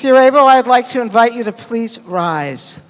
If you're able, I'd like to invite you to please rise.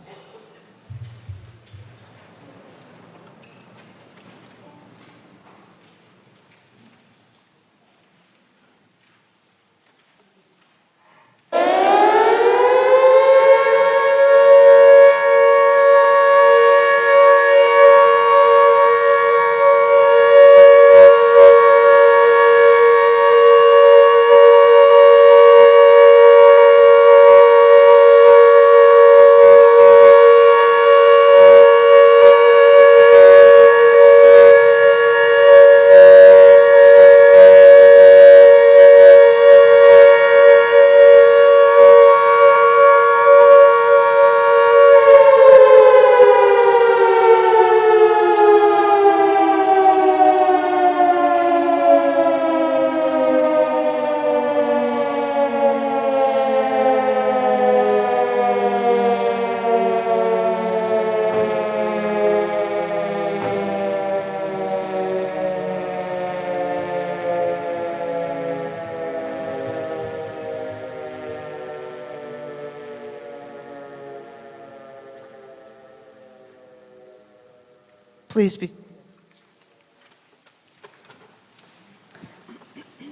Please be.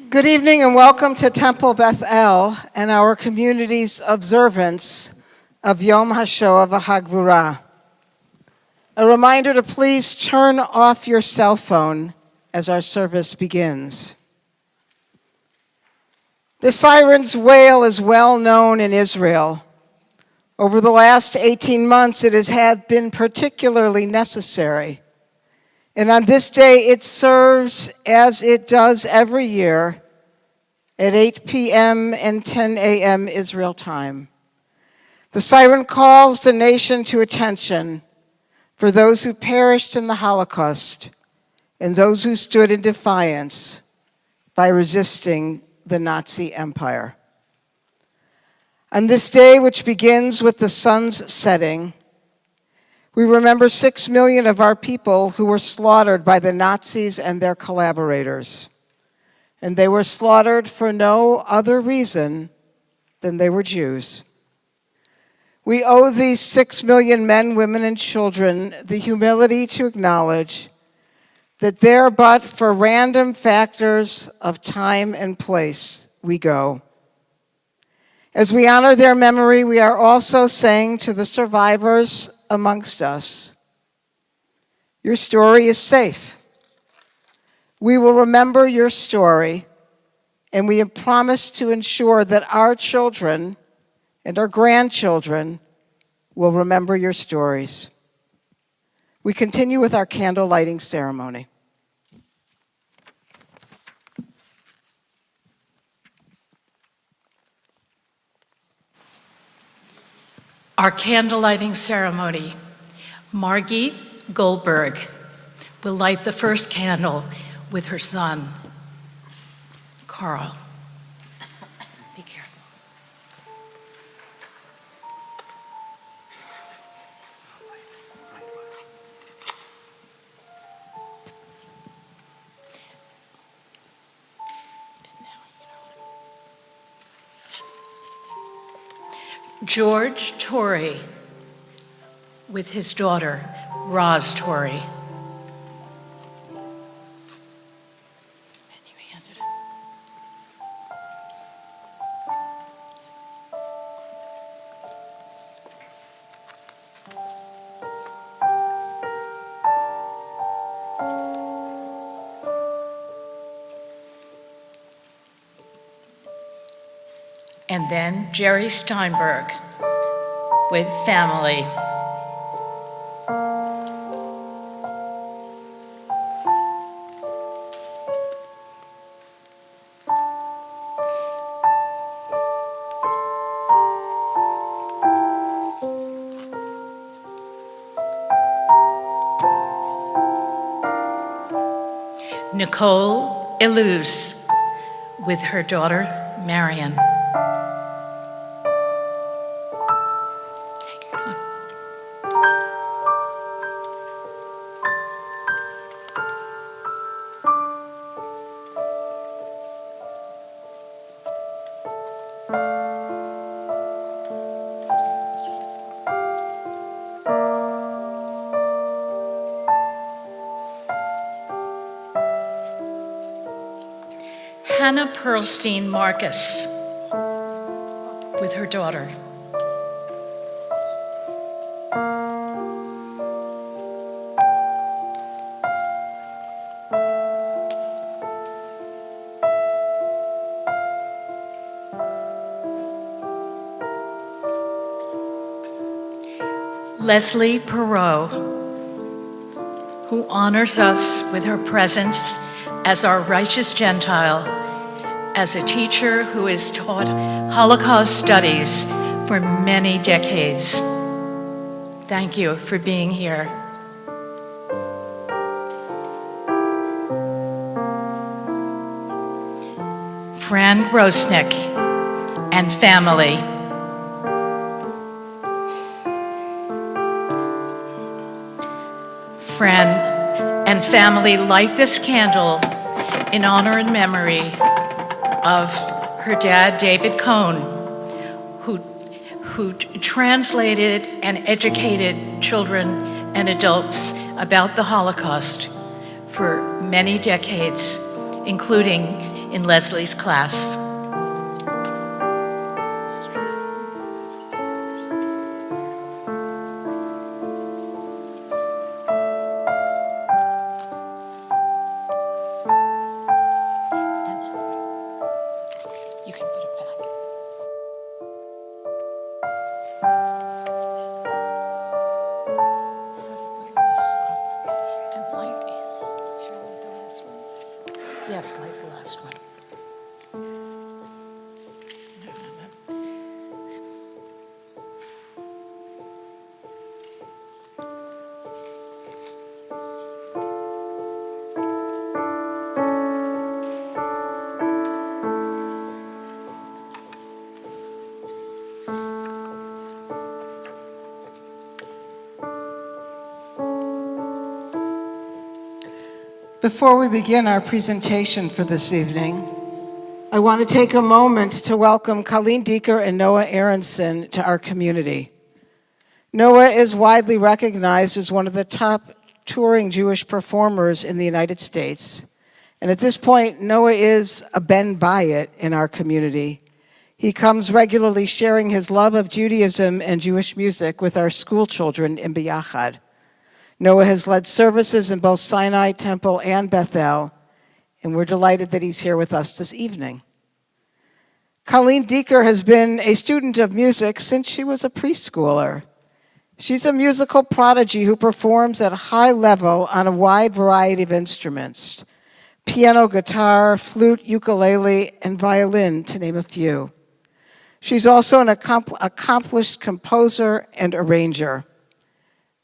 Good evening and welcome to Temple Beth El and our community's observance of Yom HaShoah v'Hagvura. A reminder to please turn off your cell phone as our service begins. The siren's wail is well known in Israel. Over the last 18 months, it has been particularly necessary. And on this day, it serves as it does every year at 8 p.m. and 10 a.m. Israel time. The siren calls the nation to attention for those who perished in the Holocaust and those who stood in defiance by resisting the Nazi Empire. On this day, which begins with the sun's setting, we remember 6 million of our people who were slaughtered by the Nazis and their collaborators. And they were slaughtered for no other reason than they were Jews. We owe these 6 million men, women, and children the humility to acknowledge that there but for random factors of time and place we go. As we honor their memory, we are also saying to the survivors amongst us, your story is safe. We will remember your story, and we have promised to ensure that our children and our grandchildren will remember your stories. We continue with our candle lighting ceremony. Our candle lighting ceremony. Margit Goldberg will light the first candle with her son, Carl. Be careful. George Torrey with his daughter, Roz Torrey. And then Jerry Steinberg with family. Nicole Eluse with her daughter, Marion. Hannah Perlstein Marcus with her daughter. Leslie Perot, who honors us with her presence as our righteous Gentile, as a teacher who has taught Holocaust studies for many decades. Thank you for being here. Fran Grosnick and family. Fran and family light this candle in honor and memory of her dad, David Cohn, who translated and educated children and adults about the Holocaust for many decades, including in Leslie's class. You can put it back. And light. Should I light the last one? Yes, light the last one. Before we begin our presentation for this evening, I want to take a moment to welcome Colleen Dieker and Noah Aronson to our community. Noah is widely recognized as one of the top touring Jewish performers in the United States. And at this point, Noah is a Ben Bayit in our community. He comes regularly sharing his love of Judaism and Jewish music with our school children in Biyachad. Noah has led services in both Sinai Temple and Bethel, and we're delighted that he's here with us this evening. Colleen Dieker has been a student of music since she was a preschooler. She's a musical prodigy who performs at a high level on a wide variety of instruments: piano, guitar, flute, ukulele, and violin, to name a few. She's also an accomplished composer and arranger.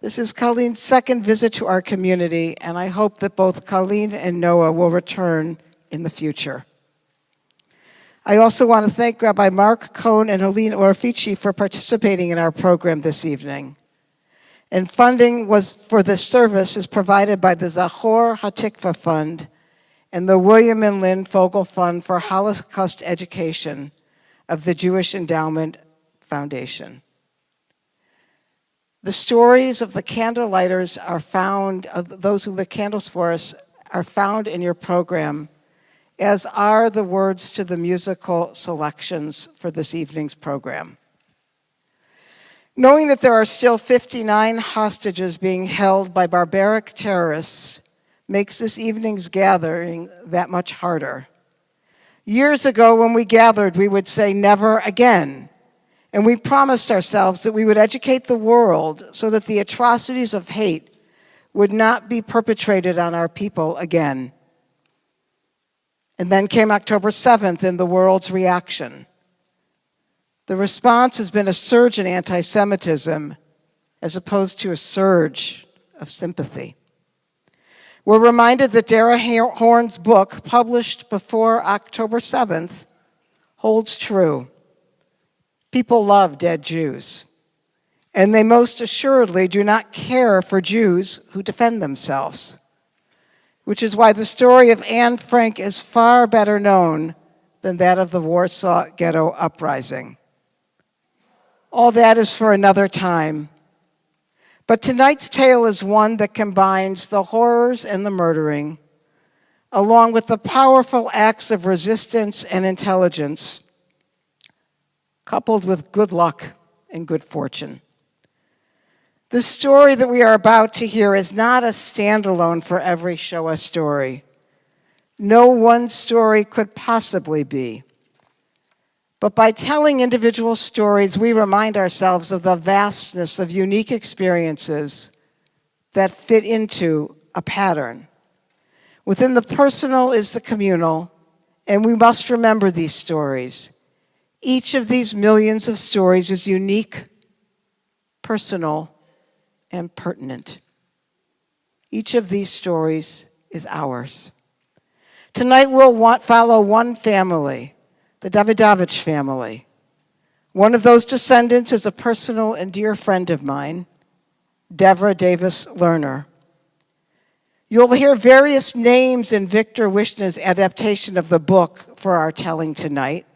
This is Colleen's second visit to our community, and I hope that both Colleen and Noah will return in the future. I also want to thank Rabbi Mark Cohn and Helene Orfici for participating in our program this evening. And funding for this service is provided by the Zachor HaTikva Fund and the William and Lynn Fogel Fund for Holocaust Education of the Jewish Endowment Foundation. The stories of the candlelighters are found, of those who lit candles for us, are found in your program, as are the words to the musical selections for this evening's program. Knowing that there are still 59 hostages being held by barbaric terrorists makes this evening's gathering that much harder. Years ago, when we gathered, we would say, "Never again." And we promised ourselves that we would educate the world so that the atrocities of hate would not be perpetrated on our people again. And then came October 7th and the world's reaction. The response has been a surge in anti-Semitism as opposed to a surge of sympathy. We're reminded that Dara Horn's book, published before October 7th, holds true. People love dead Jews, and they most assuredly do not care for Jews who defend themselves, which is why the story of Anne Frank is far better known than that of the Warsaw Ghetto Uprising. All that is for another time. But tonight's tale is one that combines the horrors and the murdering along with the powerful acts of resistance and intelligence, coupled with good luck and good fortune. The story that we are about to hear is not a standalone for every Shoah story. No one story could possibly be. But by telling individual stories, we remind ourselves of the vastness of unique experiences that fit into a pattern. Within the personal is the communal, and we must remember these stories. Each of these millions of stories is unique, personal, and pertinent. Each of these stories is ours. Tonight we'll follow one family, the Davidovich family. One of those descendants is a personal and dear friend of mine, Deborah Davis Lerner. You'll hear various names in Victor Wishna's adaptation of the book for our telling tonight.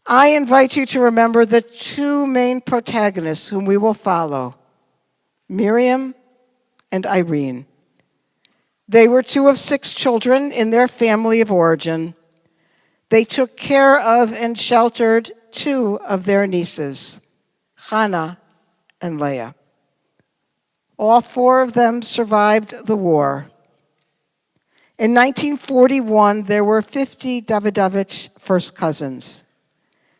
I invite you to remember the two main protagonists whom we will follow, Miriam and Irene. They were two of 6 children in their family of origin. They took care of and sheltered 2 of their nieces, Hannah and Leah. All 4 of them survived the war. In 1941, there were 50 Davidovich first cousins.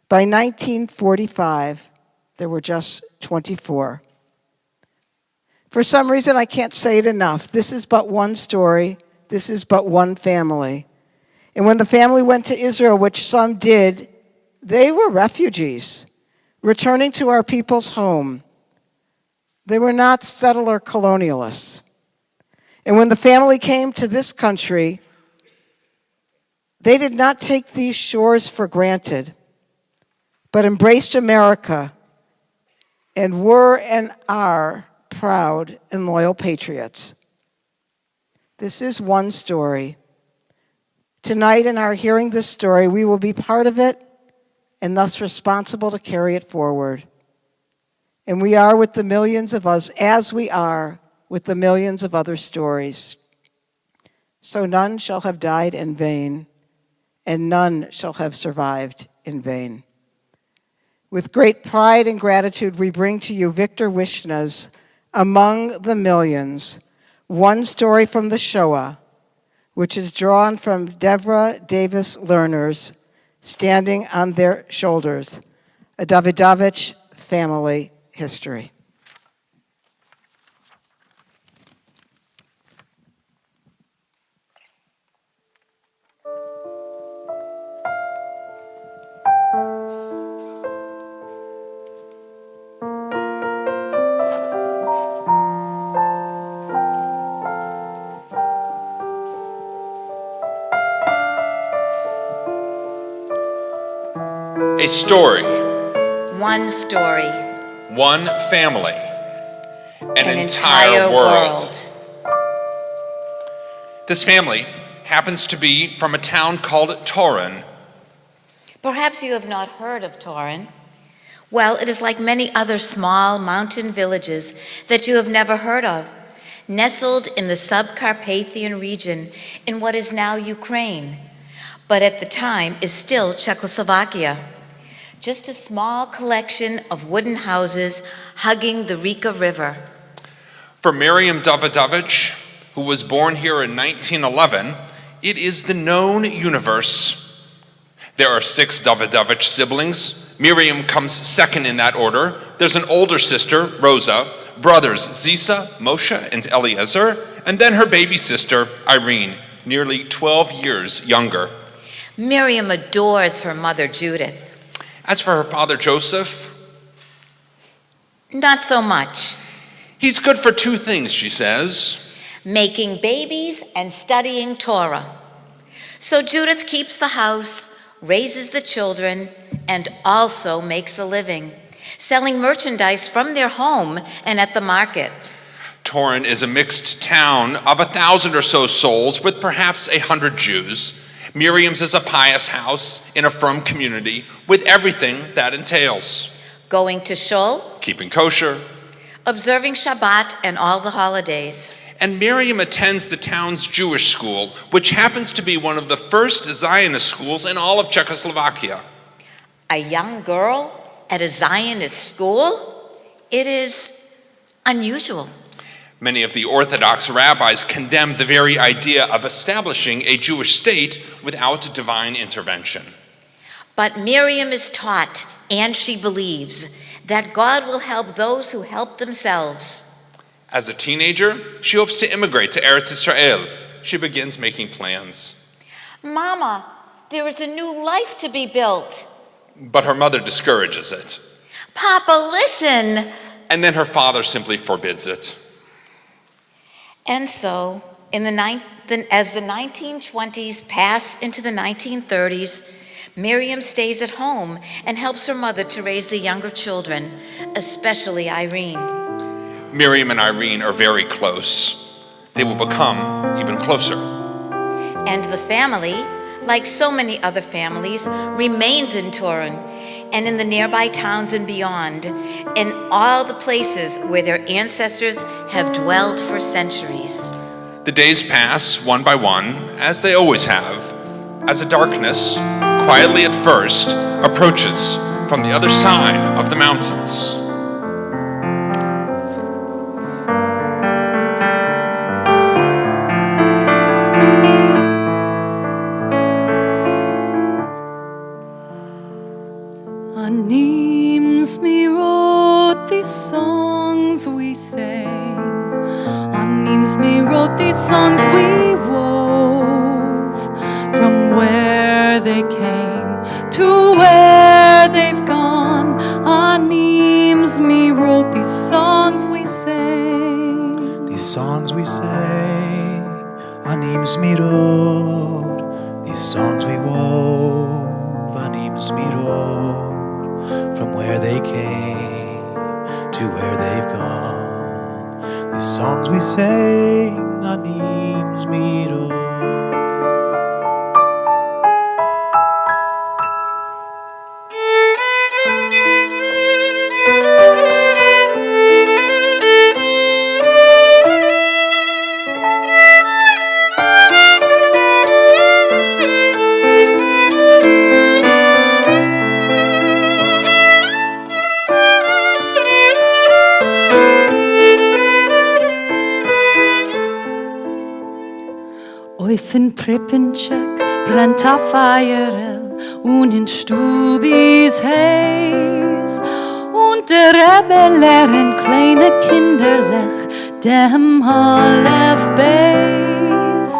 By 1945, there were just 24. For some reason, I can't say it enough. This is but one story. This is but one family. And when the family went to Israel, which some did, they were refugees, returning to our people's home. They were not settler colonialists. And when the family came to this country, they did not take these shores for granted, but embraced America and were and are proud and loyal patriots. This is one story. Tonight, in our hearing this story, we will be part of it and thus responsible to carry it forward. And we are with the millions of us, as we are with the millions of other stories. So none shall have died in vain, and none shall have survived in vain. With great pride and gratitude, we bring to you Victor Wishna's Among the Millions, one story from the Shoah, which is drawn from Deborah Davis Lerner's Standing on Their Shoulders, a Davidovich family history. A story. One story. One family. An entire world. This family happens to be from a town called Torin. Perhaps you have not heard of Torin. Well, it is like many other small mountain villages that you have never heard of, nestled in the subcarpathian region in what is now Ukraine, but at the time is still Czechoslovakia. Just a small collection of wooden houses hugging the Rika River. For Miriam Davidovich, who was born here in 1911, it is the known universe. There are 6 Davidovich siblings. Miriam comes second in that order. There's an older sister, Rosa, brothers Zisa, Moshe, and Eliezer, and then her baby sister, Irene, nearly 12 years younger. Miriam adores her mother, Judith. As for her father, Joseph, not so much. He's good for 2 things, she says. Making babies and studying Torah. So Judith keeps the house, raises the children, and also makes a living, selling merchandise from their home and at the market. Torin is a mixed town of 1,000 or so souls with perhaps 100 Jews. Miriam's is a pious house in a frum community with everything that entails. Going to shul, keeping kosher, observing Shabbat and all the holidays. And Miriam attends the town's Jewish school, which happens to be one of the first Zionist schools in all of Czechoslovakia. A young girl at a Zionist school? It is unusual. Many of the Orthodox rabbis condemn the very idea of establishing a Jewish state without divine intervention. But Miriam is taught, and she believes, that God will help those who help themselves. As a teenager, she hopes to immigrate to Eretz Israel. She begins making plans. Mama, there is a new life to be built. But her mother discourages it. Papa, listen. And then her father simply forbids it. And so, as the 1920s pass into the 1930s, Miriam stays at home and helps her mother to raise the younger children, especially Irene. Miriam and Irene are very close. They will become even closer. And the family, like so many other families, remains in Turin and in the nearby towns and beyond, in all the places where their ancestors have dwelled for centuries. The days pass one by one, as they always have, as a darkness, quietly at first, approaches from the other side of the mountains. Names me wrote these songs we sang. On names me wrote these songs we wove. From where they came to where they've gone. On names me wrote these songs we sang. These songs we sang, our names me wrote. These songs we wove, our names me wrote. From where they came to where they've gone. These songs we sang, our names we wrote. Auf in Prippencheck brennt a Feierel und in Stubis heiß. Und der Rebbe lehren kleine Kinderlech dem Halef Beis.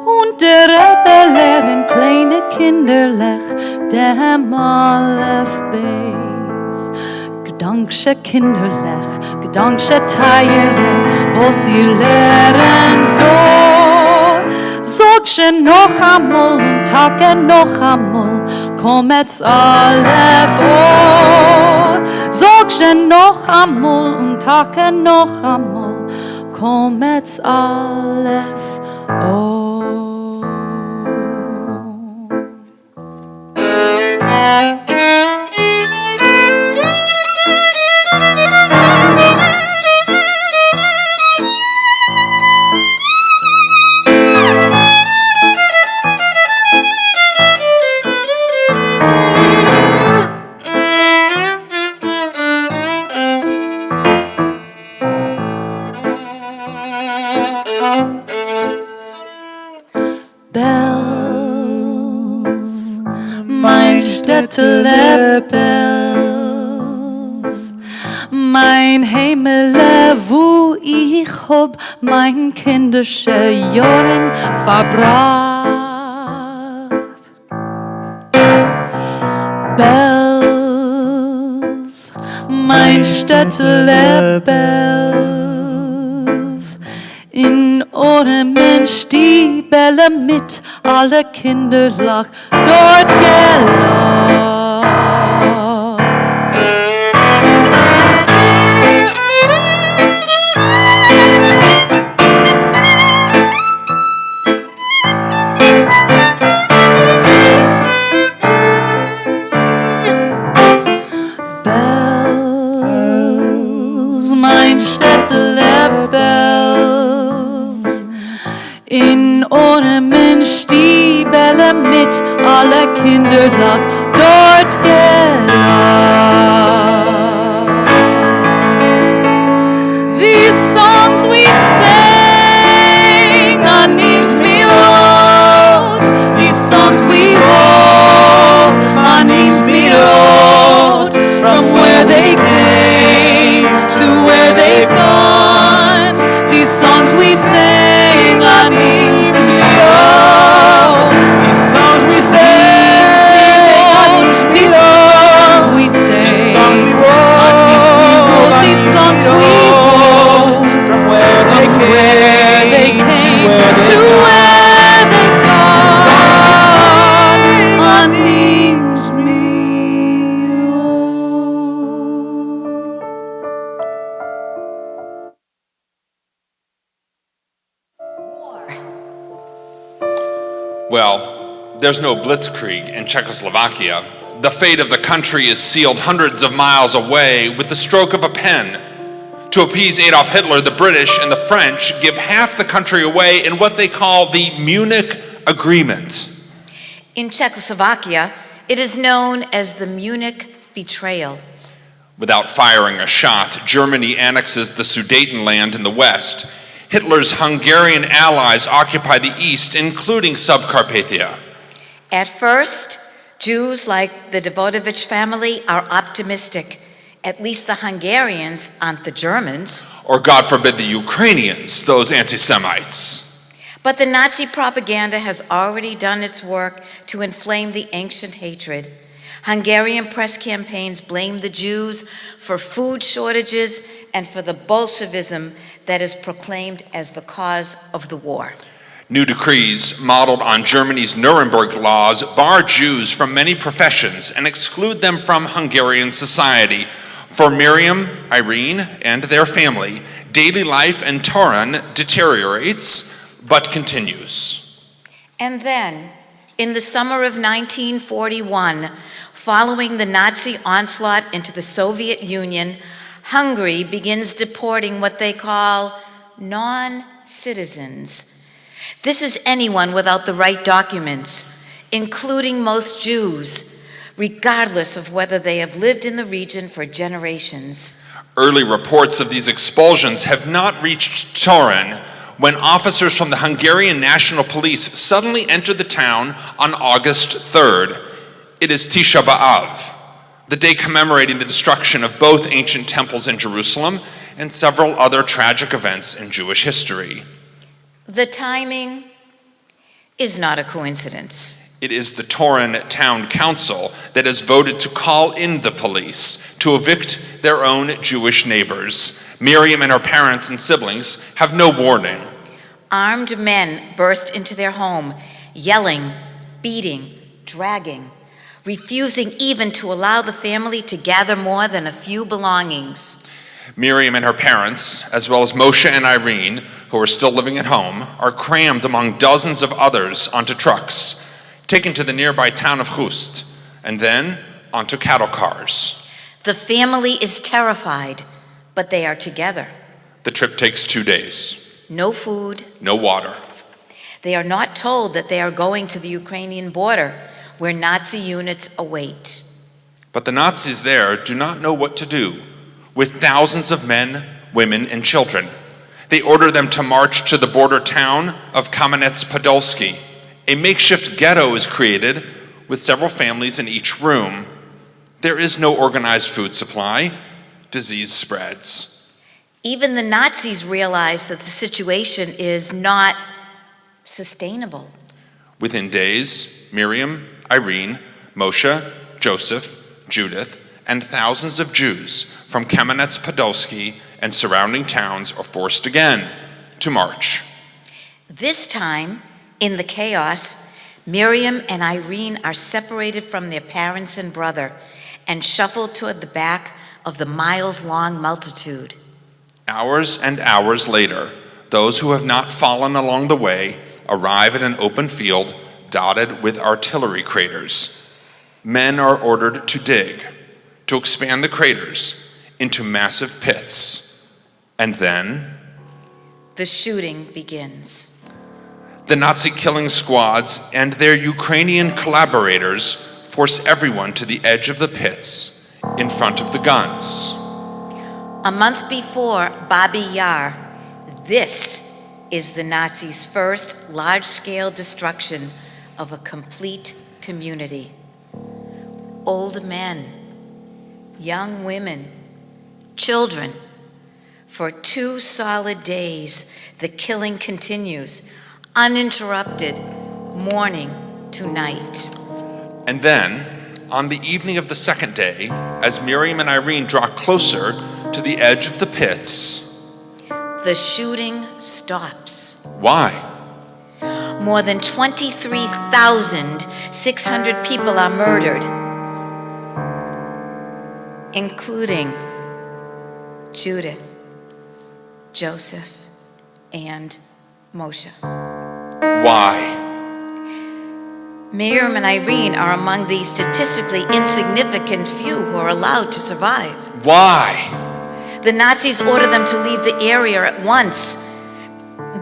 Und der Rebbe lehren kleine Kinderlech dem Halef Beis. Gedankse Kinderlech, gedankse Teierel, wo sie lehren do. Sog she noch amol und tage noch amol, komet's Alef O. Sog she noch amol und tage noch amol, komet's Alef O. Städtele Bells, mein Himmel, wo ich hab mein kindische Jahren verbracht. Bells, mein Städtele Bells, in Ohren Stiebele mit alle Kinderlach dort gelacht. Bells, mein Städtele Bells, Stiebele mit aller Kinderlach dort gelag. These songs we sang on Road, these songs we wove on Road, from where they came to where they've gone. These songs we sang on Road, These songs we sang, these songs we sang, these songs we wove, these songs we wove, from where they came to where they've gone. on Means Me. Well, there's no blitzkrieg in Czechoslovakia. The fate of the country is sealed hundreds of miles away with the stroke of a pen. To appease Adolf Hitler, the British and the French give half the country away in what they call the Munich Agreement. In Czechoslovakia, it is known as the Munich Betrayal. Without firing a shot, Germany annexes the Sudetenland in the west. Hitler's Hungarian allies occupy the east, including Subcarpathia. At first, Jews like the Davidovich family are optimistic. At least the Hungarians aren't the Germans. Or, God forbid, the Ukrainians, those anti-Semites. But the Nazi propaganda has already done its work to inflame the ancient hatred. Hungarian press campaigns blame the Jews for food shortages and for the Bolshevism that is proclaimed as the cause of the war. New decrees modeled on Germany's Nuremberg laws bar Jews from many professions and exclude them from Hungarian society. For Miriam, Irene, and their family, daily life in Torun deteriorates but continues. And then, in the summer of 1941, following the Nazi onslaught into the Soviet Union, Hungary begins deporting what they call non-citizens. This is anyone without the right documents, including most Jews, regardless of whether they have lived in the region for generations. Early reports of these expulsions have not reached Torun when officers from the Hungarian National Police suddenly entered the town on August 3rd. It is Tisha B'Av, the day commemorating the destruction of both ancient temples in Jerusalem and several other tragic events in Jewish history. The timing is not a coincidence. It is the Torun Town Council that has voted to call in the police to evict their own Jewish neighbors. Miriam and her parents and siblings have no warning. Armed men burst into their home, yelling, beating, dragging, refusing even to allow the family to gather more than a few belongings. Miriam and her parents, as well as Moshe and Irene, who are still living at home, are crammed among dozens of others onto trucks, taken to the nearby town of Khust, and then onto cattle cars. The family is terrified, but they are together. The trip takes 2 days. No food. No water. They are not told that they are going to the Ukrainian border, where Nazi units await. But the Nazis there do not know what to do with thousands of men, women, and children. They order them to march to the border town of Kamenets-Podolsky. A makeshift ghetto is created with several families in each room. There is no organized food supply. Disease spreads. Even the Nazis realize that the situation is not sustainable. Within days, Miriam, Irene, Moshe, Joseph, Judith, and thousands of Jews from Kamenets-Podolsky and surrounding towns are forced again to march. This time, in the chaos, Miriam and Irene are separated from their parents and brother and shuffled toward the back of the miles-long multitude. Hours and hours later, those who have not fallen along the way arrive at an open field dotted with artillery craters. Men are ordered to dig, to expand the craters into massive pits. And then the shooting begins. The Nazi killing squads and their Ukrainian collaborators force everyone to the edge of the pits in front of the guns. A month before Babi Yar, this is the Nazis' first large-scale destruction of a complete community. Old men, young women, children. For 2 solid days, the killing continues, uninterrupted, morning to night. And then, on the evening of the second day, as Miriam and Irene draw closer to the edge of the pits, the shooting stops. why? More than 23,600 people are murdered, including Judith, Joseph, and Moshe. Why? Miriam and Irene are among the statistically insignificant few who are allowed to survive. Why? The Nazis order them to leave the area at once,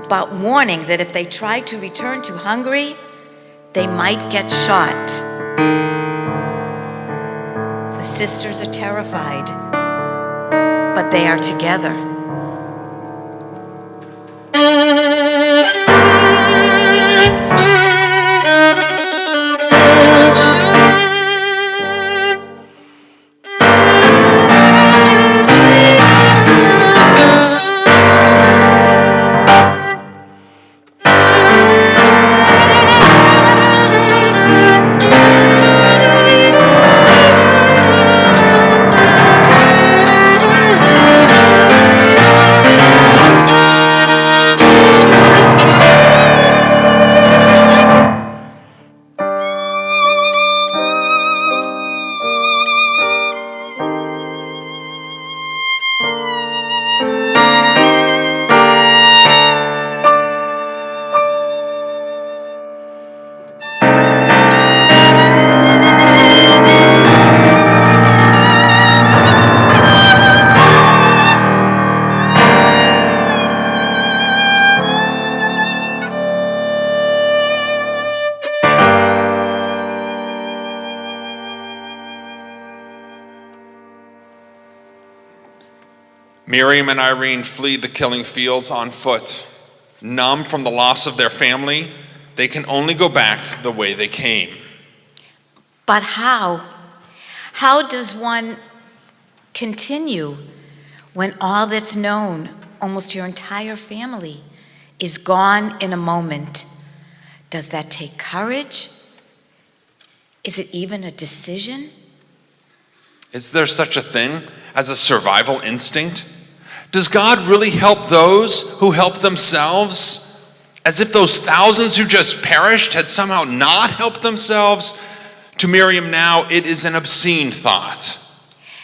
but warning that if they try to return to Hungary, they might get shot. The sisters are terrified, but they are together. Miriam and Irene flee the killing fields on foot. Numb from the loss of their family, they can only go back the way they came. But how? How does one continue when all that's known, almost your entire family, is gone in a moment? Does that take courage? Is it even a decision? Is there such a thing as a survival instinct? Does God really help those who help themselves? As if those thousands who just perished had somehow not helped themselves? To Miriam now, it is an obscene thought.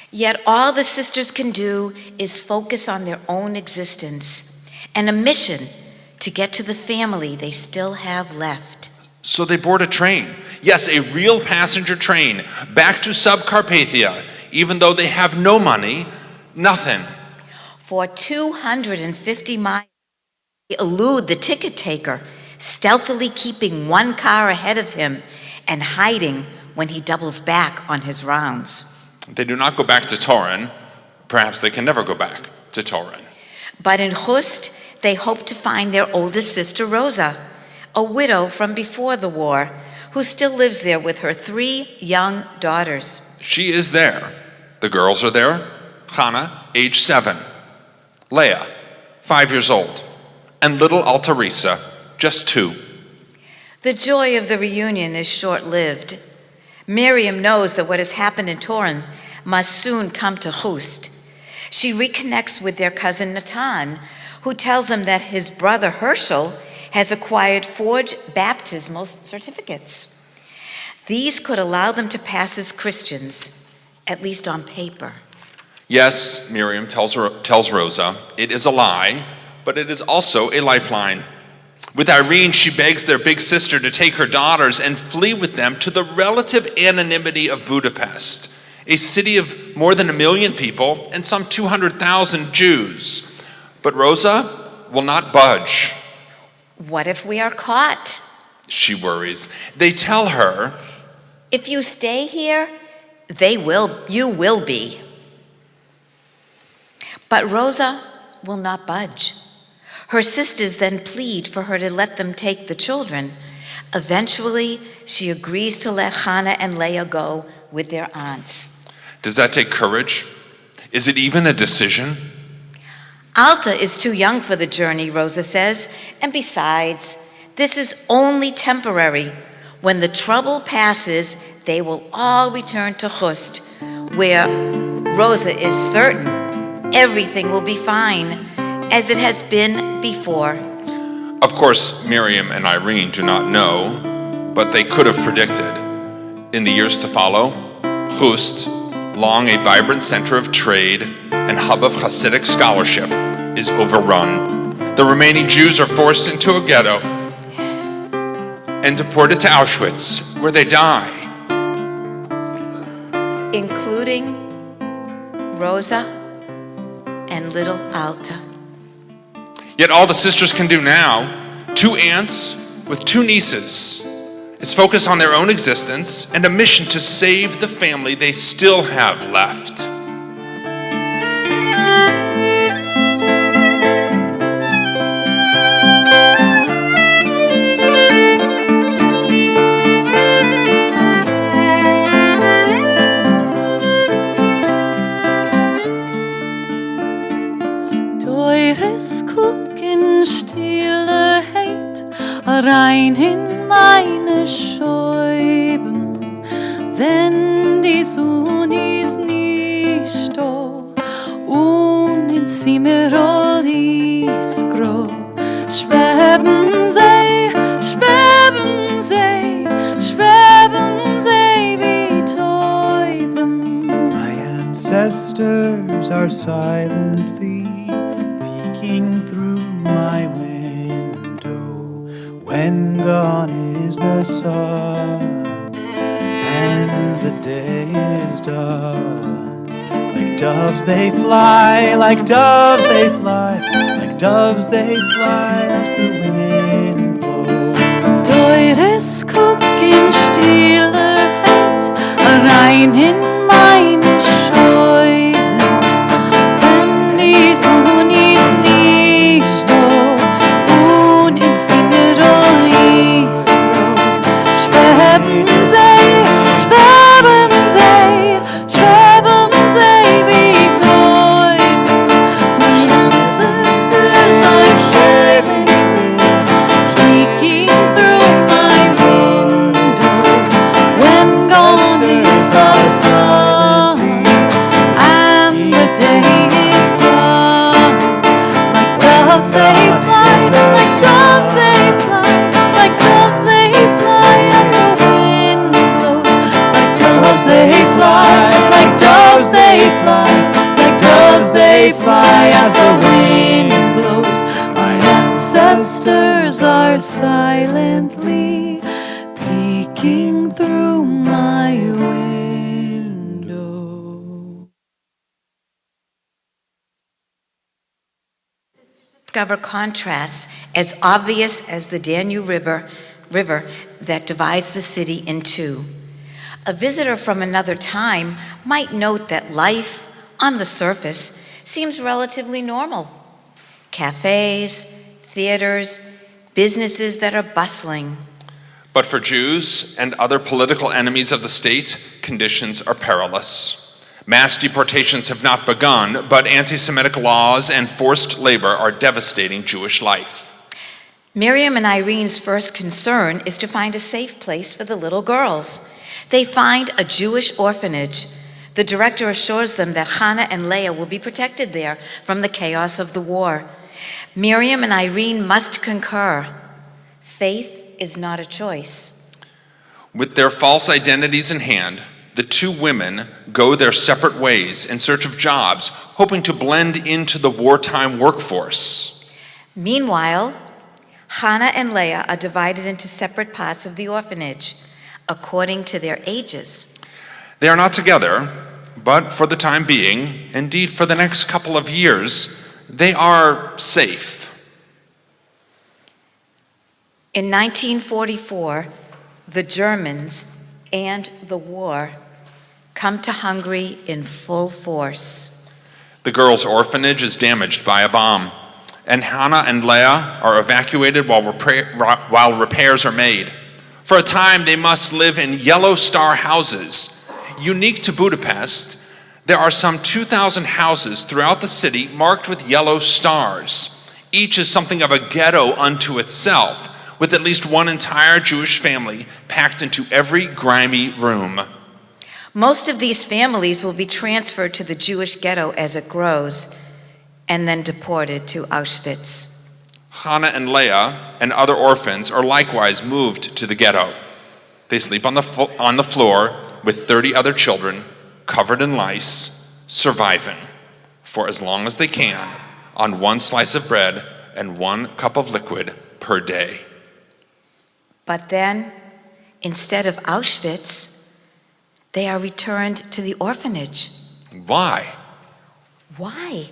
Yet all the sisters can do is focus on their own existence and a mission to get to the family they still have left. So they board a train. Yes, a real passenger train back to Subcarpathia, even though they have no money, nothing. For 250 miles, they elude the ticket taker, stealthily keeping one car ahead of him and hiding when he doubles back on his rounds. They do not go back to Torin. Perhaps they can never go back to Torin. But in Hust, they hope to find their oldest sister, Rosa, a widow from before the war, who still lives there with her 3 young daughters. She is there. The girls are there. Chana, age 7. Leah, 5 years old. And little Altarisa, just 2. The joy of the reunion is short-lived. Miriam knows that what has happened in Torin must soon come to Hust. She reconnects with their cousin Natan, who tells them that his brother Herschel has acquired forged baptismal certificates. These could allow them to pass as Christians, at least on paper. Yes, Miriam tells Rosa, it is a lie, but it is also a lifeline. With Irene, she begs their big sister to take her daughters and flee with them to the relative anonymity of Budapest, a city of more than 1 million people and some 200,000 Jews. But Rosa will not budge. What if we are caught? She worries. They tell her, If you stay here, you will be. But Rosa will not budge. Her sisters then plead for her to let them take the children. Eventually, she agrees to let Hannah and Leah go with their aunts. does that take courage? Is it even a decision? Alta is too young for the journey, Rosa says, and besides, this is only temporary. When the trouble passes, they will all return to Hust, where Rosa is certain everything will be fine, as it has been before. Of course, Miriam and Irene do not know, but they could have predicted. In the years to follow, Hust, long a vibrant center of trade and hub of Hasidic scholarship, is overrun. The remaining Jews are forced into a ghetto and deported to Auschwitz, where they die. Including Rosa and little Alta. Yet all the sisters can do now, 2 aunts with 2 nieces, is focus on their own existence and a mission to save the family they still have left. Teures Gucken, Stilleheit, rein in meine Scheiben, wenn die Sonne ist nicht da, und in Zimmer ist grau, schweben sie, schweben sie, schweben sie wie Täuben. My ancestors are silently peeking through my window when gone is the sun and the day is done. Like doves they fly, like doves they fly, like doves they fly as the wind blows. Teures Gucken, Stilleheit, rein in meine Scheiben, wenn die Sonne ist nicht da, und in Zimmer ist grau, schweben sie, schweben sie, schweben sie wie Täuben. My ancestors are shivering, peeking through my window when gone is the sun and the day is done. Like doves they fly, like doves they fly, like doves they fly as the wind blows. Like doves they fly, like doves they fly, like doves they fly as the wind blows. My ancestors are silently peeking through my window. Discover contrasts as obvious as the Danube river that divides the city in two. A visitor from another time might note that life on the surface seems relatively normal. Cafes, theaters, businesses that are bustling. But for Jews and other political enemies of the state, conditions are perilous. Mass deportations have not begun, but anti-Semitic laws and forced labor are devastating Jewish life. Miriam and Irene's first concern is to find a safe place for the little girls. They find a Jewish orphanage. The director assures them that Hannah and Leah will be protected there from the chaos of the war. Miriam and Irene must concur. Faith is not a choice. With their false identities in hand, the 2 women go their separate ways in search of jobs, hoping to blend into the wartime workforce. Meanwhile, Hannah and Leah are divided into separate parts of the orphanage, according to their ages. They are not together, but for the time being, indeed for the next couple of years, they are safe. In 1944, the Germans and the war come to Hungary in full force. The girls' orphanage is damaged by a bomb, and Hannah and Leah are evacuated while repairs are made. For a time, they must live in yellow star houses. Unique to Budapest, there are some 2,000 houses throughout the city marked with yellow stars. Each is something of a ghetto unto itself, with at least one entire Jewish family packed into every grimy room. Most of these families will be transferred to the Jewish ghetto as it grows, and then deported to Auschwitz. Hannah and Leah and other orphans are likewise moved to the ghetto. They sleep on the floor with 30 other children, covered in lice, surviving for as long as they can on one slice of bread and 1 cup of liquid per day. But then, instead of Auschwitz, they are returned to the orphanage. Why? Why?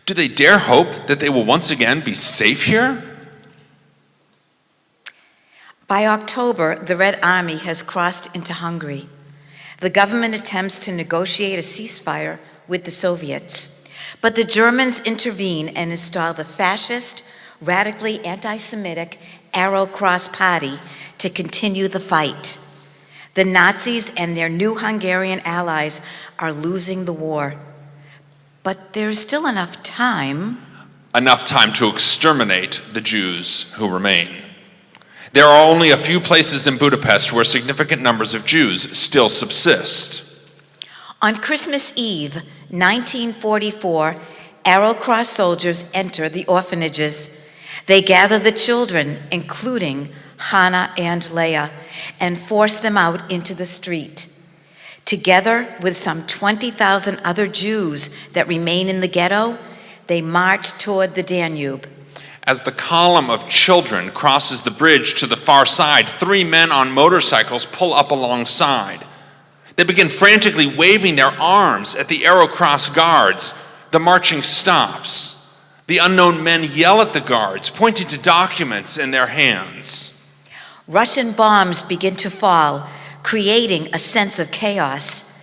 Do they dare hope that they will once again be safe here? By October, the Red Army has crossed into Hungary. The government attempts to negotiate a ceasefire with the Soviets, but the Germans intervene and install the fascist, radically anti-Semitic Arrow Cross Party to continue the fight. The Nazis and their new Hungarian allies are losing the war. But there's still enough time. Enough time to exterminate the Jews who remain. There are only a few places in Budapest where significant numbers of Jews still subsist. On Christmas Eve, 1944, Arrow Cross soldiers enter the orphanages. They gather the children, including Hannah and Leah, and force them out into the street. Together with some 20,000 other Jews that remain in the ghetto, they march toward the Danube. As the column of children crosses the bridge to the far side, 3 men on motorcycles pull up alongside. They begin frantically waving their arms at the Arrow Cross guards. The marching stops. The unknown men yell at the guards, pointing to documents in their hands. Russian bombs begin to fall, creating a sense of chaos.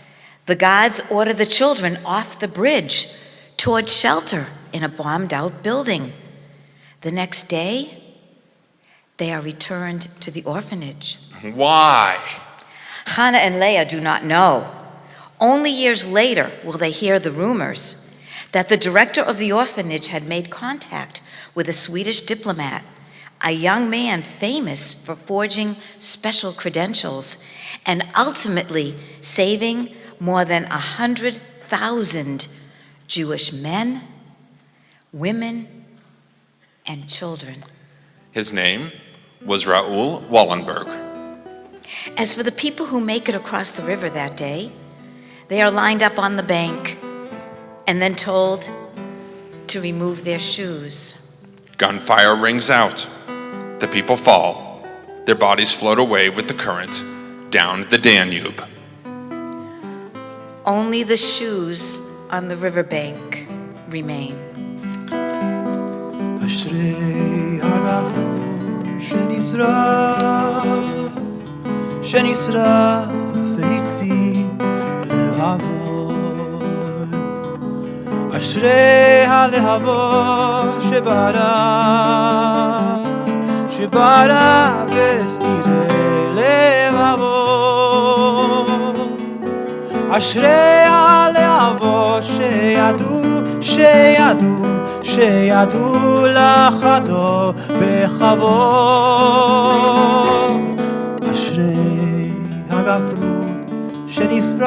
The guards order the children off the bridge toward shelter in a bombed-out building. The next day, they are returned to the orphanage. Why? Hannah and Leah do not know. Only years later will they hear the rumors that the director of the orphanage had made contact with a Swedish diplomat, a young man famous for forging special credentials and ultimately saving more than 100,000 Jewish men, women, and children. His name was Raoul Wallenberg. As for the people who make it across the river that day, they are lined up on the bank and then told to remove their shoes. Gunfire rings out. The people fall. Their bodies float away with the current down the Danube. Only the shoes on the riverbank remain. אשרי הגבור שנשרף והציל להבות. אשרי הלהבות שברא בסתירי לבבות. אשרי הלהבות שידעו לחדו בכבוד. אשרי הגברות שנשרף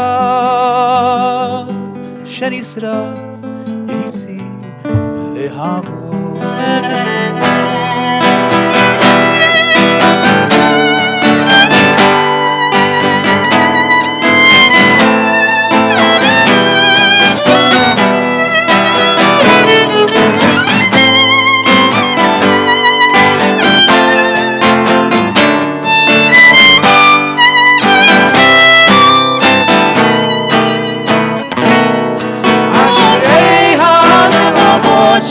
יציל להבות.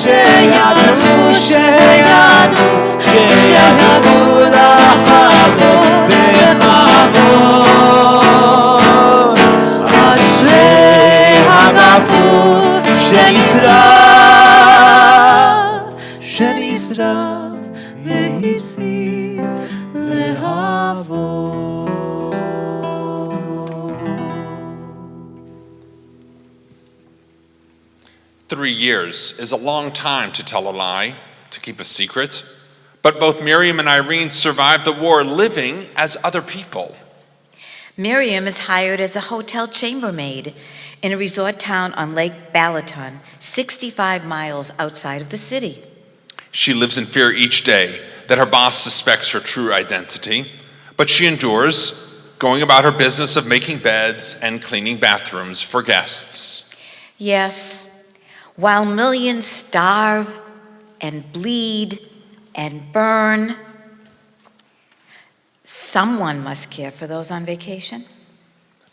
שידעו נשרף והסיר להבו. 3 years is a long time to tell a lie, to keep a secret. But both Miriam and Irene survived the war living as other people. Miriam is hired as a hotel chambermaid in a resort town on Lake Balaton, 65 miles outside of the city. She lives in fear each day that her boss suspects her true identity, but she endures, going about her business of making beds and cleaning bathrooms for guests. Yes, while millions starve and bleed and burn, someone must care for those on vacation.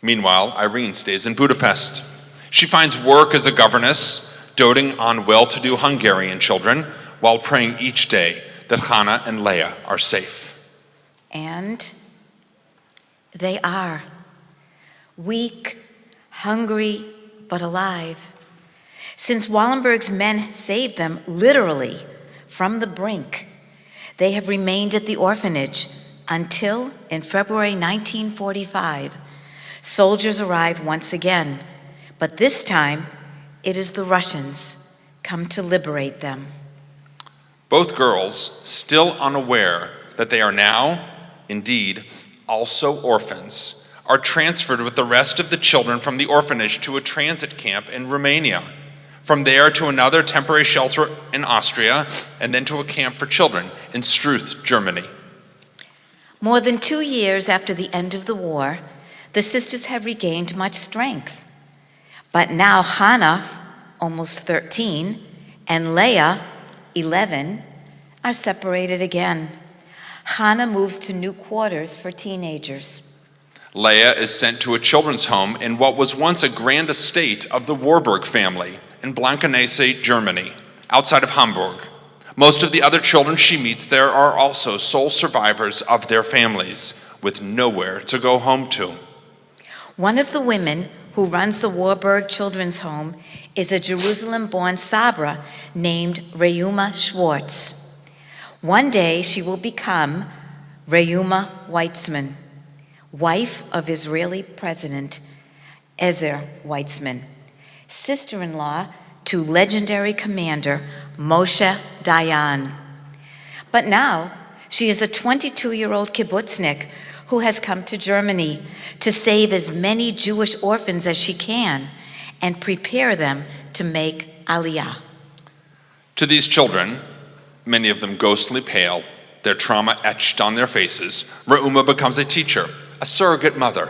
Meanwhile, Irene stays in Budapest. She finds work as a governess, doting on well-to-do Hungarian children, while praying each day that Hannah and Leah are safe. And they are. Weak, hungry, but alive. Since Wallenberg's men saved them literally from the brink, they have remained at the orphanage until, in February 1945, soldiers arrive once again, but this time it is the Russians come to liberate them. Both girls, still unaware that they are now, indeed, also orphans, are transferred with the rest of the children from the orphanage to a transit camp in Romania. From there to another temporary shelter in Austria, and then to a camp for children in Struth, Germany. More than 2 years after the end of the war, the sisters have regained much strength. But now Hannah, almost 13, and Leah, 11, are separated again. Hannah moves to new quarters for teenagers. Leah is sent to a children's home in what was once a grand estate of the Warburg family in Blankenese, Germany, outside of Hamburg. Most of the other children she meets there are also sole survivors of their families, with nowhere to go home to. One of the women who runs the Warburg Children's Home is a Jerusalem-born Sabra named Reuma Schwartz. One day she will become Reuma Weitzman, wife of Israeli President Ezer Weitzman, sister-in-law to legendary commander Moshe Dayan. But now she is a 22-year-old kibbutznik who has come to Germany to save as many Jewish orphans as she can and prepare them to make Aliyah. To these children, many of them ghostly pale, their trauma etched on their faces, Reuma becomes a teacher, a surrogate mother.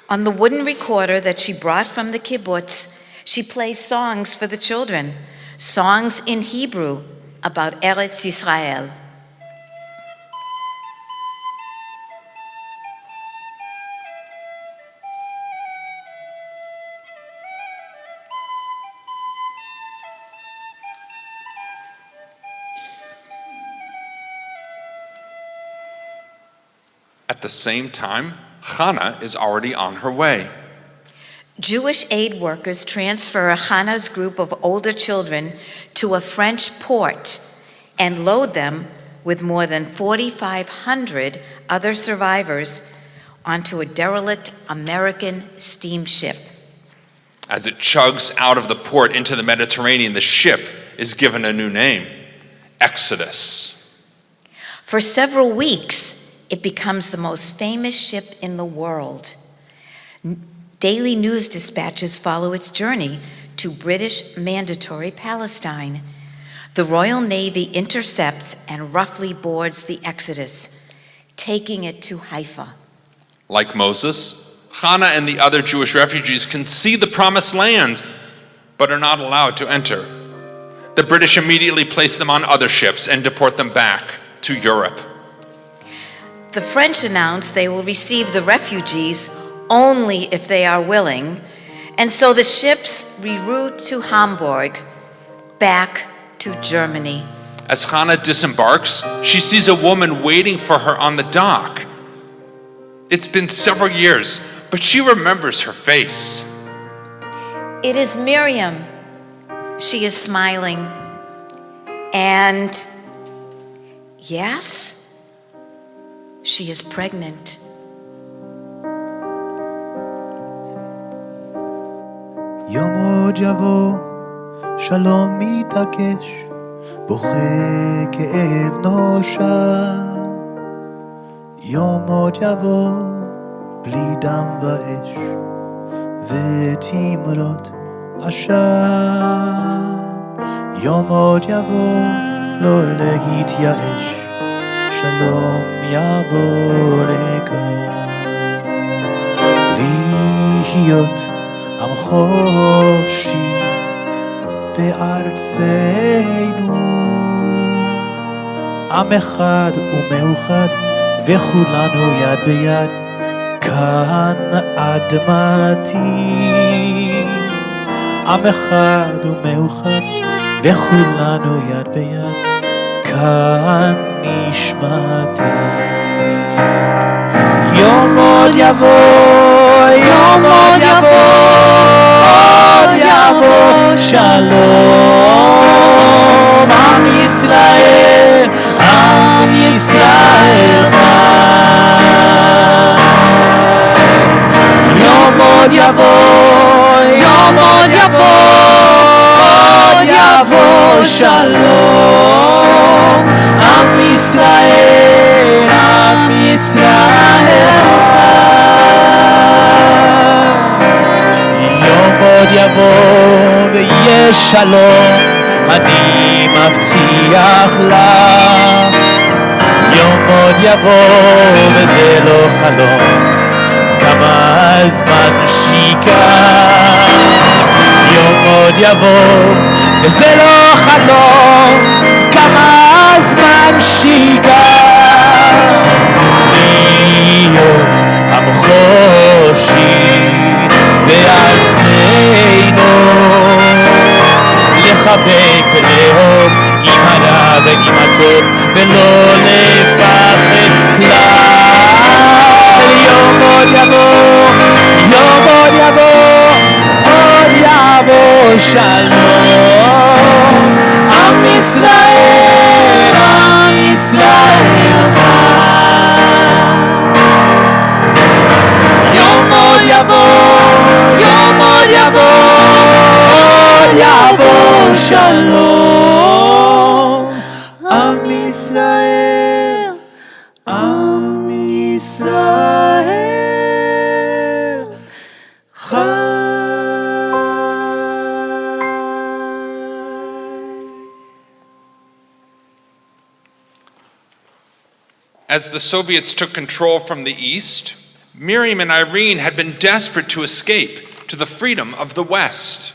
On the wooden recorder that she brought from the kibbutz, she plays songs for the children, songs in Hebrew about Eretz Yisrael. At the same time, Hannah is already on her way. Jewish aid workers transfer Hannah's group of older children to a French port and load them with more than 4,500 other survivors onto a derelict American steamship. As it chugs out of the port into the Mediterranean, the ship is given a new name, Exodus. For several weeks, it becomes the most famous ship in the world. Daily news dispatches follow its journey to British Mandatory Palestine. The Royal Navy intercepts and roughly boards the Exodus, taking it to Haifa. Like Moses, Hannah and the other Jewish refugees can see the promised land, but are not allowed to enter. The British immediately place them on other ships and deport them back to Europe. The French announce they will receive the refugees only if they are willing, and so the ships reroute to Hamburg, back to Germany. As Hannah disembarks, she sees a woman waiting for her on the dock. It's been several years, but she remembers her face. It is Miriam. She is smiling. And yes, she is pregnant. יום עוד יבוא, שלום מתעקש, בוכה כאב נושע. יום עוד יבוא, בלי דם ואש, ותמרות עשן. יום עוד יבוא, לא להתייאש, שלום יבוא לכאן. להיות עם חופשי בארצנו, עם אחד ומאוחד, וכולנו יד ביד, כאן אדמתי. עם אחד ומאוחד, וכולנו יד ביד, כאן נשמתי. יום עוד יבוא, יום עוד יבוא, עוד יבוא שלום. עם ישראל, עם ישראל חי. יום עוד יבוא, יום עוד יבוא, עוד יבוא שלום. עם ישראל, עם ישראל יום עוד יבוא ויש שלום, אני מבטיח לך. יום עוד יבוא וזה לא חלום, כמה זמן שיקר. יום עוד יבוא וזה לא חלום, כמה זמן שיקר. להיות עם חופשי בארצנו, לחבק ולאהוב עם הרע ועם הטוב, ולא לפחד כלל. יום עוד יבוא, יום עוד יבוא, עוד יבוא שלום. עם ישראל, עם ישראל חי. יום עוד יבוא, יום עוד יבוא, עוד יבוא שלום. עם ישראל, עם ישראל חי. As the Soviets took control from the east, Miriam and Irene had been desperate to escape to the freedom of the West.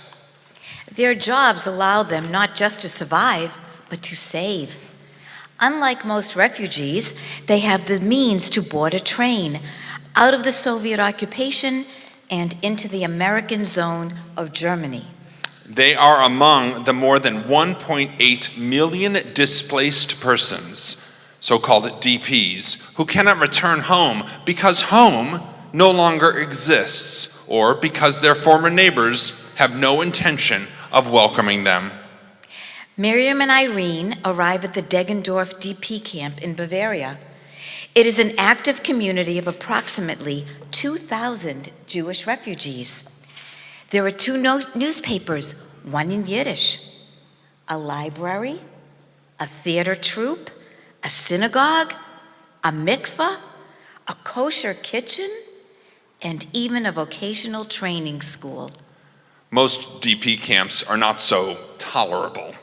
Their jobs allowed them not just to survive, but to save. Unlike most refugees, they have the means to board a train out of the Soviet occupation and into the American zone of Germany. They are among the more than 1.8 million displaced persons, so-called DPs, who cannot return home because home no longer exists, or because their former neighbors have no intention of welcoming them. Miriam and Irene arrive at the Deggendorf DP camp in Bavaria. It is an active community of approximately 2,000 Jewish refugees. There are two newspapers, one in Yiddish, a library, a theater troupe, a synagogue, a mikveh, a kosher kitchen, and even a vocational training school. Most DP camps are not so tolerable.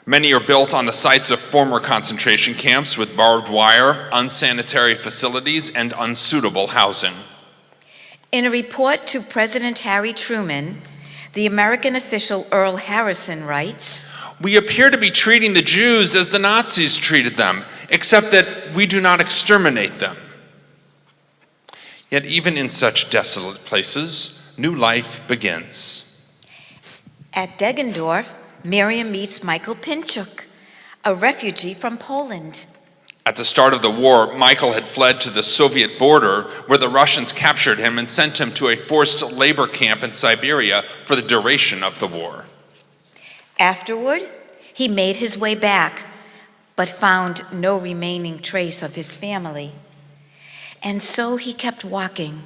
Many are built on the sites of former concentration camps with barbed wire, unsanitary facilities, and unsuitable housing. In a report to President Harry Truman, the American official Earl Harrison writes, "We appear to be treating the Jews as the Nazis treated them, except that we do not exterminate them." Yet even in such desolate places, new life begins. At Deggendorf, Miriam meets Michael Pinchuk, a refugee from Poland. At the start of the war, Michael had fled to the Soviet border, where the Russians captured him and sent him to a forced labor camp in Siberia for the duration of the war. Afterward, He made his way back, but found no remaining trace of his family. And so he kept walking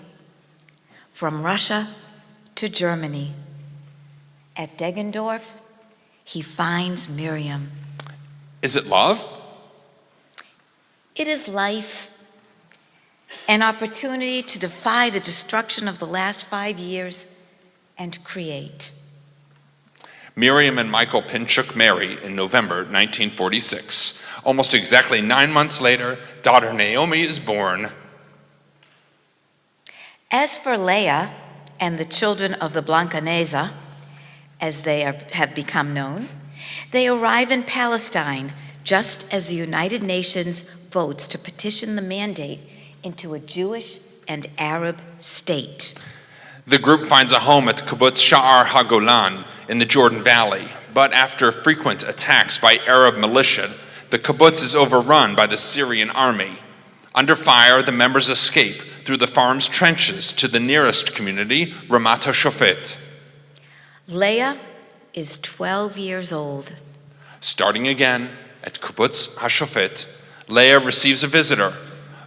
from Russia to Germany. At Deggendorf, he finds Miriam. Is it love? It is life, an opportunity to defy the destruction of the last 5 years and create. Miriam and Michael Pinchuk marry in November 1946. Almost exactly 9 months later, daughter Naomi is born. As for Leah and the children of the Blancanesa, as they have become known, they arrive in Palestine just as the United Nations votes to petition the mandate into a Jewish and Arab state. The group finds a home at Kibbutz Sha'ar HaGolan in the Jordan Valley, but after frequent attacks by Arab militia, the kibbutz is overrun by the Syrian army. Under fire, the members escape through the farm's trenches to the nearest community, Ramat HaShofet. Leah is 12 years old. Starting again at Kibbutz HaShofet, Leah receives a visitor.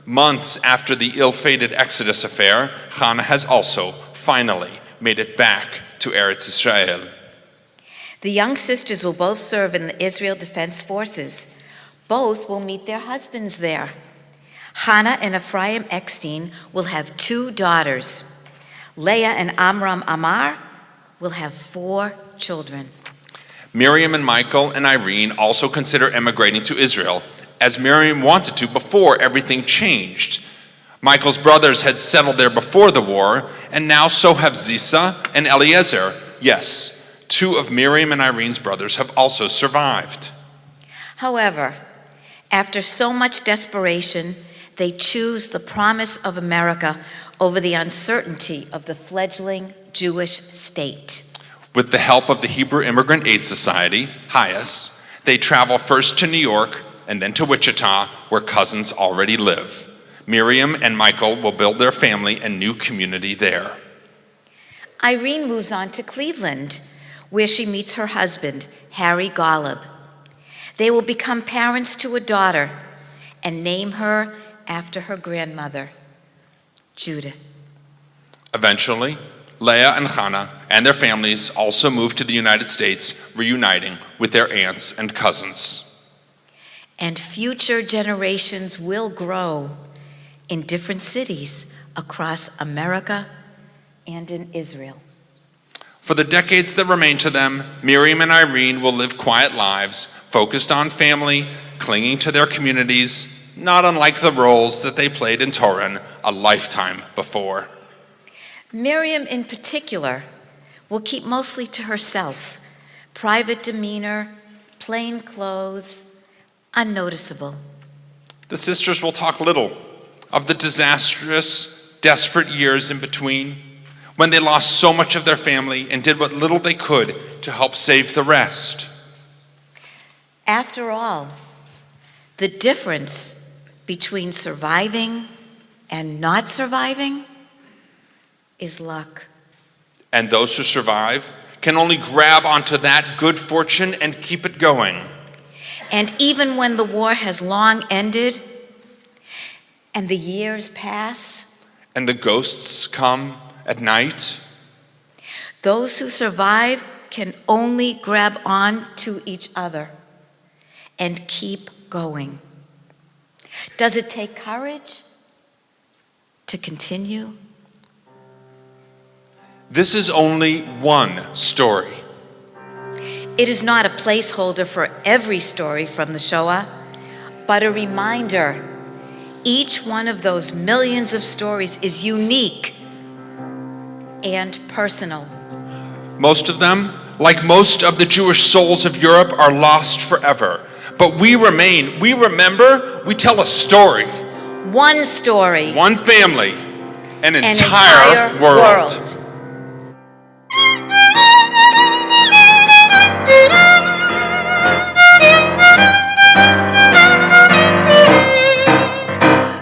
Months after the ill-fated Exodus affair, Hannah has also finally made it back to Eretz Israel. The young sisters will both serve in the Israel Defense Forces. Both will meet their husbands there. Hannah and Ephraim Eckstein will have 2 daughters. Leah and Amram Amar will have 4 children. Miriam and Michael and Irene also consider emigrating to Israel, as Miriam wanted to before everything changed. Michael's brothers had settled there before the war, and now so have Zisa and Eliezer. Yes, 2 of Miriam and Irene's brothers have also survived. However, after so much desperation, they choose the promise of America over the uncertainty of the fledgling Jewish state. With the help of the Hebrew Immigrant Aid Society, HIAS, they travel first to New York and then to Wichita, where cousins already live. Miriam and Michael will build their family and new community there. Irene moves on to Cleveland, where she meets her husband, Harry Golub. They will become parents to a daughter and name her after her grandmother, Judith. Eventually, Leah and Hannah and their families also move to the United States, reuniting with their aunts and cousins. And future generations will grow in different cities across America and in Israel. For the decades that remain to them, Miriam and Irene will live quiet lives, focused on family, clinging to their communities, not unlike the roles that they played in Toran a lifetime before. Miriam, in particular, will keep mostly to herself, private demeanor, plain clothes, unnoticeable. The sisters will talk little of the disastrous, desperate years in between, when they lost so much of their family and did what little they could to help save the rest. After all, the difference between surviving and not surviving is luck. And those who survive can only grab onto that good fortune and keep it going. And even when the war has long ended and the years pass, And the ghosts come at night, those who survive can only grab on to each other and keep going. Does it take courage to continue? this is only one story. It is not a placeholder for every story from the Shoah, but a reminder. Each one of those millions of stories is unique and personal. Most of them, like most of the Jewish souls of Europe, are lost forever. But we remain, we remember, we tell a story. One story, One family, an an entire world.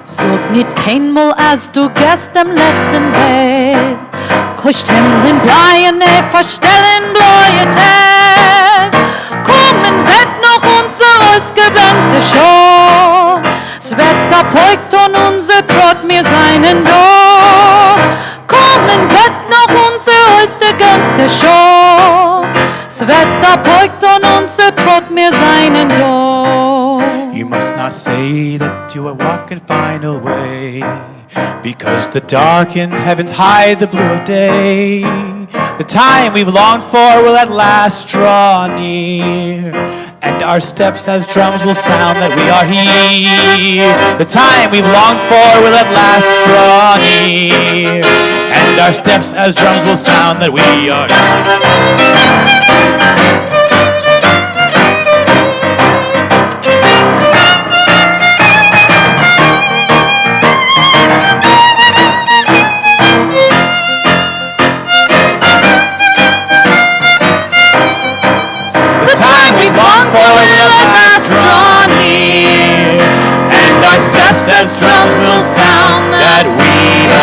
Sog nit keinmal as du gest dem letzten Weg. Kuscht himmeln bleien, verstellen bleie Tag. Kommen wird seinen da. Kommen wird noch unser Ostergante Show. Sveta pojkt und unser Brot mir seinen da. You must not say that you are walking final way, because the darkened heavens hide the blue of day. The time we've longed for will at last draw near, and our steps as drums will sound that we are here. The time we've longed for will at last draw near, and our steps as drums will sound that we are here. As drums will sound that we are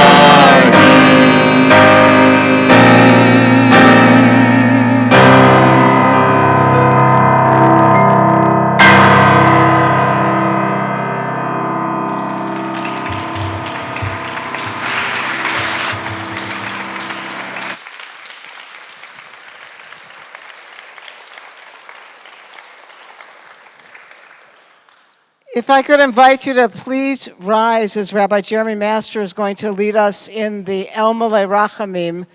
If I could invite you to please rise as Rabbi Jeremy Master is going to lead us in the El Malei Rachamim,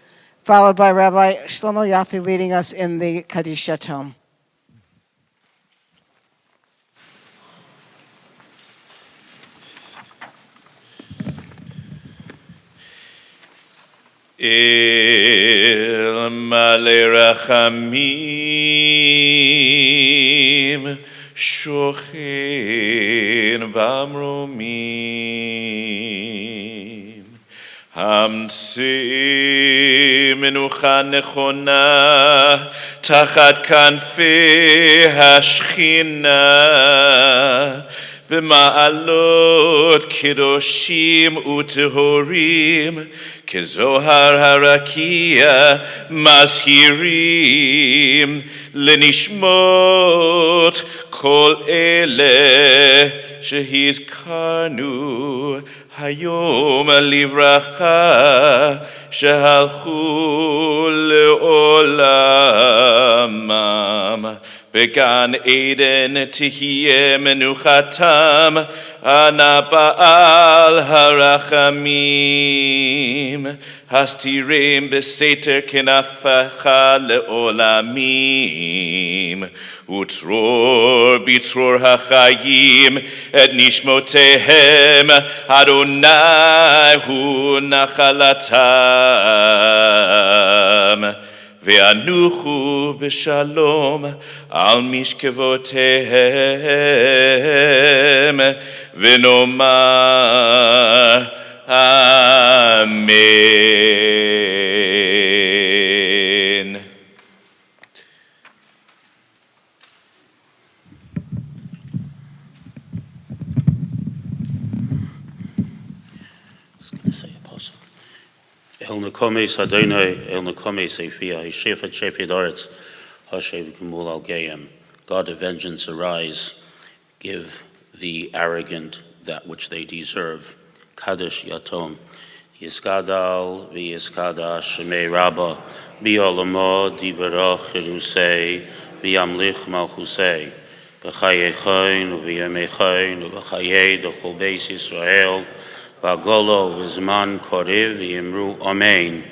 followed by Rabbi Shlomo Yaffe leading us in the Kaddish Yatom. El Malei Rachamim Shochin Bamromim Hamtzi Menucha Nechona Tachat Kanfei Hashchina B'ma'alot Kedoshim Utehorim Kezohar Harakia Mashirim Lenishmot Kol Ele Shehizkarnu Hayom Livracha Shehalchu Le'olamam Began Eden Tihye Menuchatam Ana Ba'al Harachamim Hastirem Beseter Kenafacha Le'olamim Utror Bitror HaChayim Et Nishmotehem Adonai Hu Nachalatam Ve'anuchu b'shalom al mishkevotehem v'nomar Amen. El Nekomes Adonai, El Nekomes Ephia, Shefet Shefet Aretz, Hashem Gemul Al Gayim. God of vengeance, arise, give the arrogant that which they deserve. Kaddish Yatom, Yiskadal, V'Yiskadash, Shemei Rabbah, B'Olamo, Dibarach, Jerusei, V'Yamlich Malchusei, B'Chayechayin, V'Yamechayin, V'Chayei, D'Chol Beis Yisrael, V'Agolo v'zman korev v'yimru Amen.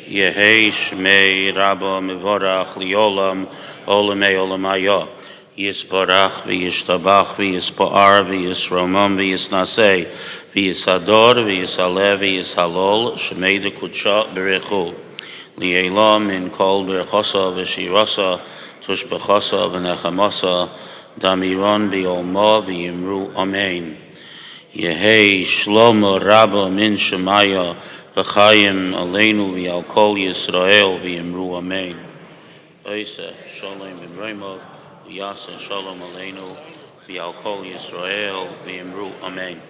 Yehei Shmei Rabba Mevorach Liolam Olamei Olamaya Yisbarach v'yishtabach v'yispa'ar v'yisromam v'yisnasei v'yisador v'yisalev v'yishalol Shmei Dekutsha Berechu Li'elam min kol berchosa v'shirasa tushbechasa v'nechamasa damiron v'yolma v'yimru Amen. Yehei Shlomo Rabba min Shemaya v'chayim aleinu v'al kol Yisrael v'yimru Amen. Oiseh Shalom b'Reimov v'yaseh Shalom aleinu v'al kol Yisrael v'yimru Amen.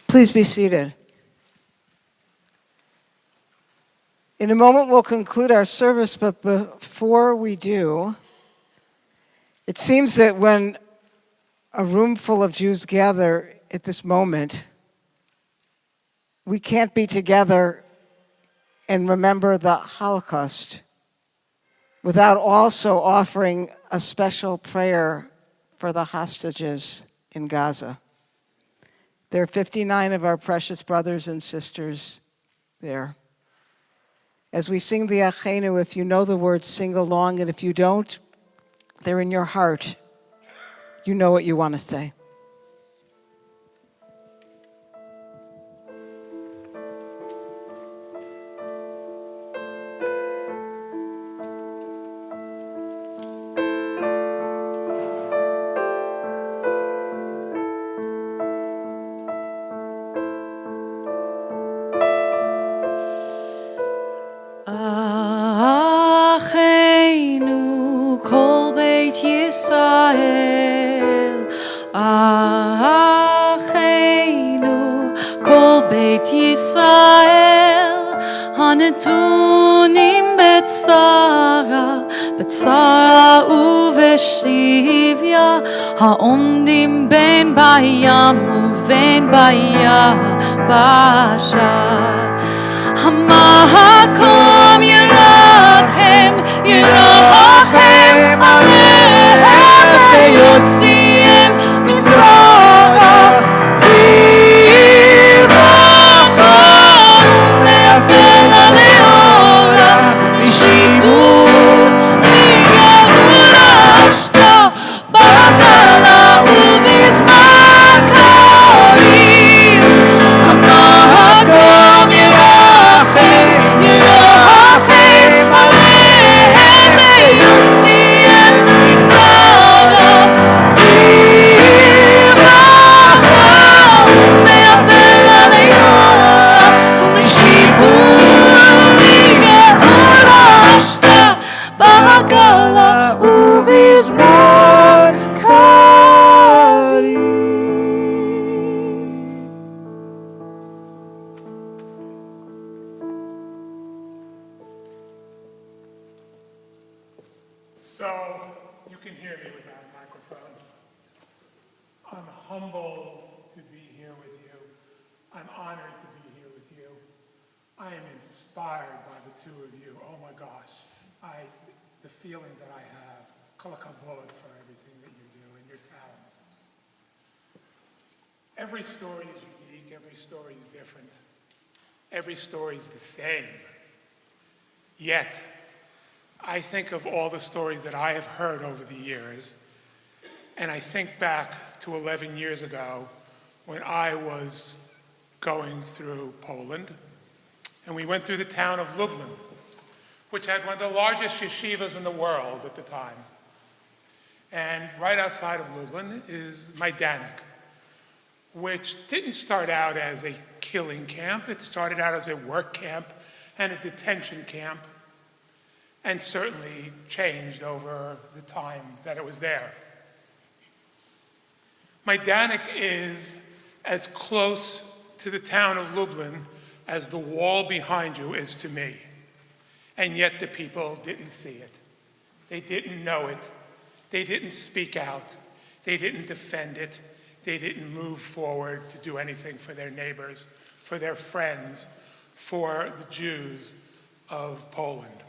Please be seated. In a moment, we'll conclude our service, but before we do, it seems that when a room full of Jews gather at this moment, we can't be together and remember the Holocaust without also offering a special prayer for the hostages in Gaza. There are 59 of our precious brothers and sisters there. As we sing the Achenu, if you know the words, sing along, and if you don't, they're in your heart. You know what you want to say. Achenu kol beit Yisrael, Achenu kol beit Yisrael, hanetunim betzara, betzara uveshivya, haomdim ben bayam uven bayabasha. Hamakom Yerachem, Yerachem Alehem, Veyosiem Misora, Vivracha, Umeafen Aleora, Mishibur, Migeurashta, Barakala Uvizman Karim, Hamakom Yerachem, Yerachem Alehem, Veyosiem Misora, Vivracha, Umeafen Aleora, Mishibur, Migeurashta, Barakala Uvizman Karim. So, you can hear me without a microphone. I'm humbled to be here with you. I'm honored to be here with you. I am inspired by the two of you. Oh my gosh. The feelings that I have. Kol hakavod for everything that you do and your talents. Every story is unique. Every story is different. Every story is the same. Yet, I think of all the stories that I have heard over the years, and I think back to 11 years ago when I was going through Poland, and we went through the town of Lublin, which had one of the largest yeshivas in the world at the time. And right outside of Lublin is Majdanek, which didn't start out as a killing camp. It started out as a work camp and a detention camp, and certainly changed over the time that it was there. Majdanek is as close to the town of Lublin as the wall behind you is to me. And yet the people didn't see it. They didn't know it. They didn't speak out. They didn't defend it. They didn't move forward to do anything for their neighbors, for their friends, for the Jews of Poland.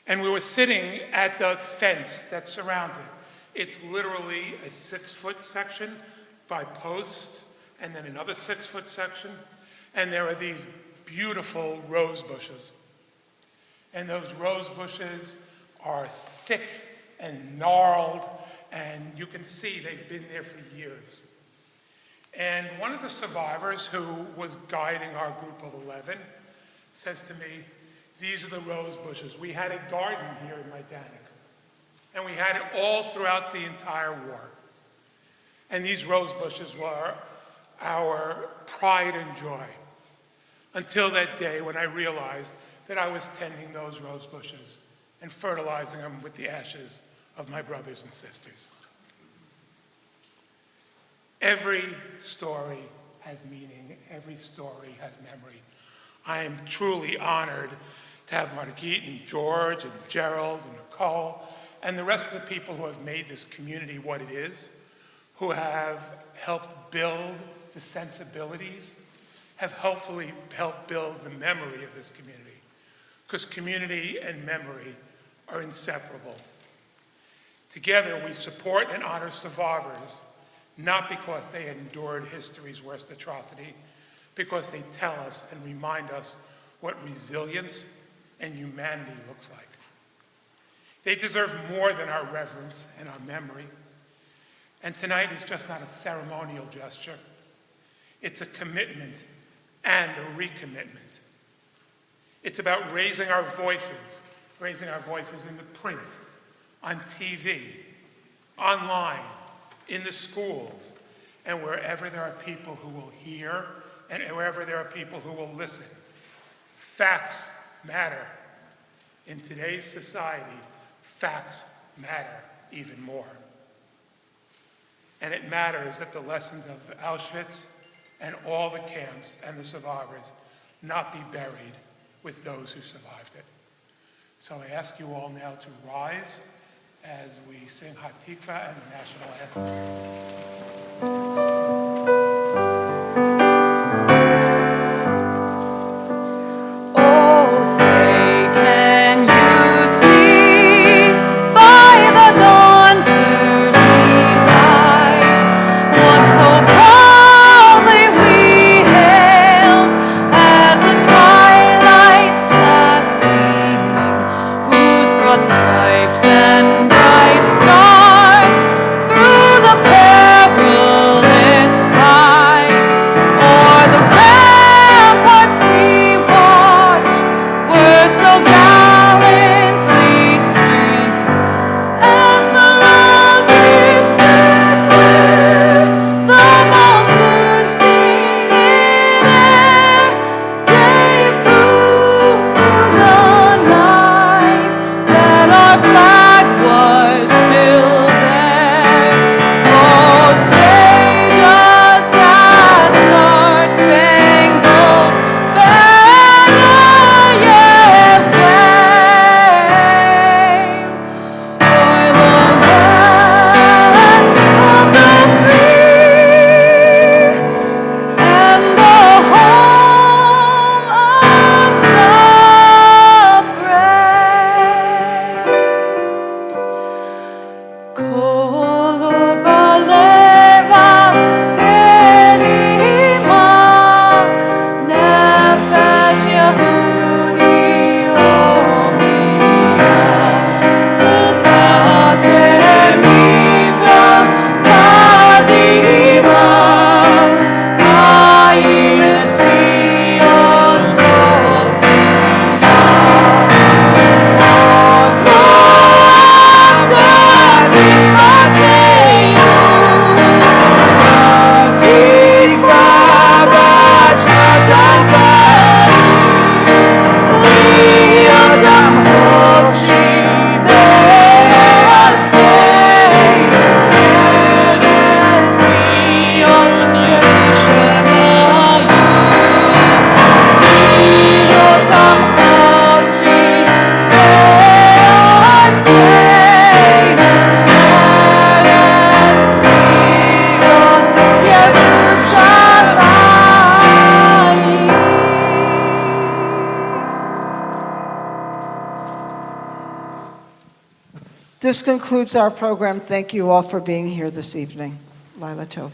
And we were sitting at the fence that surrounds it. It's literally a 6-foot section by posts, and then another 6-foot section. And there are these beautiful rose bushes. And those rose bushes are thick and gnarled, and you can see they've been there for years. And one of the survivors who was guiding our group of 11 says to me, "These are the rose bushes. We had a garden here in Majdanek, and we had it all throughout the entire war. And these rose bushes were our pride and joy until that day when I realized that I was tending those rose bushes and fertilizing them with the ashes of my brothers and sisters." Every story has meaning. Every story has memory. I am truly honored to have Margit and George and Gerald and Nicole and the rest of the people who have made this community what it is. who have helped build the sensibilities, have hopefully helped build the memory of this community, because community and memory are inseparable. Together, we support and honor survivors, not because they endured history's worst atrocity, because they tell us and remind us what resilience and humanity looks like. They deserve more than our reverence and our memory. And tonight is just not a ceremonial gesture. It's a commitment and a recommitment. It's about raising our voices in the print, on TV, online, in the schools, and wherever there are people who will hear and wherever there are people who will listen. Facts matter. In today's society, facts matter even more. And it matters that the lessons of Auschwitz and all the camps and the survivors not be buried with those who survived it. So I ask you all now to rise as we sing Hatikva and the national anthem. Oh, say, can you see by the dawn's early light what so proudly we hailed at the twilight's last gleaming, whose broad stripes and bright stars through the perilous fight o'er the ramparts we watched were so gallantly streamed, and the rockets were clear, the bombs bursting in air, gave proof through the night that our flag was still there. Oh, say does that star-spangled banner yet wave o'er the land of the free and the home of the brave? Kolor balevam benima, nefesh Yehudi omia, ulfatem Mizrach kadima, ayin Sion Sophia. This concludes our program. Thank you all for being here this evening. Lila Tov.